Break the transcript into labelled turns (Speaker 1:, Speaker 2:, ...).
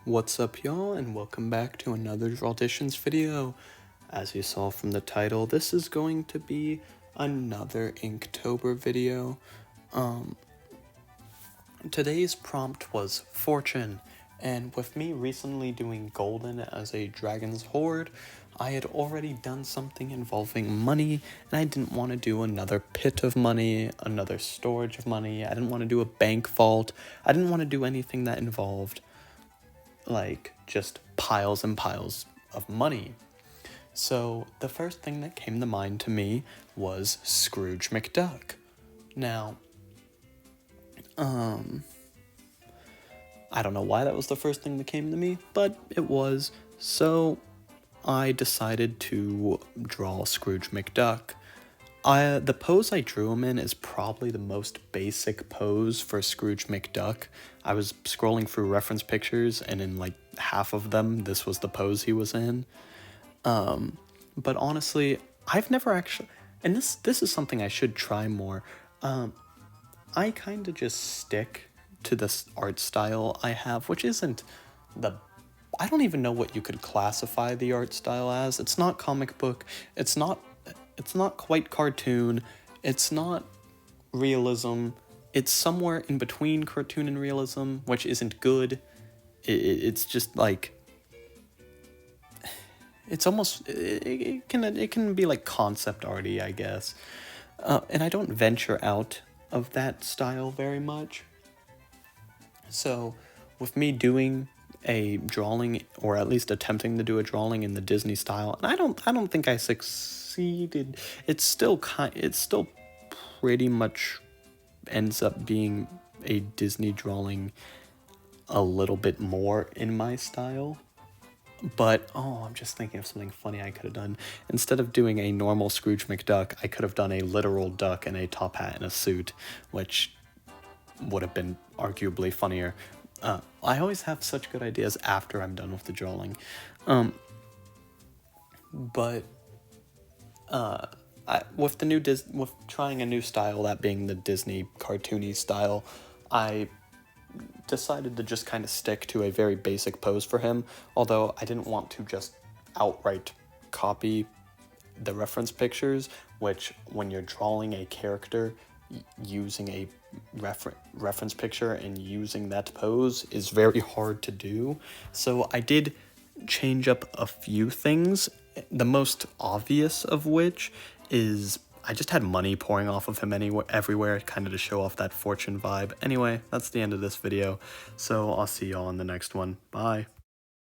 Speaker 1: What's up, y'all, and welcome back to another Drawditions video. As you saw from the title, this is going to be another Inktober video. Today's prompt was fortune, and with me recently doing golden as a dragon's hoard, I had already done something involving money, and I didn't want to do another pit of money, another storage of money. I didn't want to do a bank vault. I didn't want to do anything that involved like just piles and piles of money. So the first thing that came to mind to me was Scrooge McDuck. Now, I don't know why that was the first thing that came to me, but it was. So I decided to draw Scrooge McDuck. The pose I drew him in is probably the most basic pose for Scrooge McDuck. I was scrolling through reference pictures, and in like half of them, this was the pose he was in. But honestly, I've never actually, and this is something I should try more. I kind of just stick to this art style I have, which isn't I don't even know what you could classify the art style as. It's not comic book. It's not quite cartoon. It's not realism. It's somewhere in between cartoon and realism, which isn't good. It's just like, it's almost, it can be like concept arty, I guess. And I don't venture out of that style very much. So with me doing a drawing, or at least attempting to do a drawing in the Disney style, and I don't think I succeeded. It's still pretty much ends up being a Disney drawing a little bit more in my style. But, I'm just thinking of something funny I could have done. Instead of doing a normal Scrooge McDuck, I could have done a literal duck in a top hat and a suit, which would have been arguably funnier. I always have such good ideas after I'm done with the drawing. With trying a new style, that being the Disney cartoony style, I decided to just kind of stick to a very basic pose for him, although I didn't want to just outright copy the reference pictures, which when you're drawing a character using a reference picture and using that pose is very hard to do. So I did change up a few things, the most obvious of which is I just had money pouring off of him everywhere, kind of to show off that fortune vibe. Anyway, that's the end of this video, so I'll see y'all in the next one. Bye.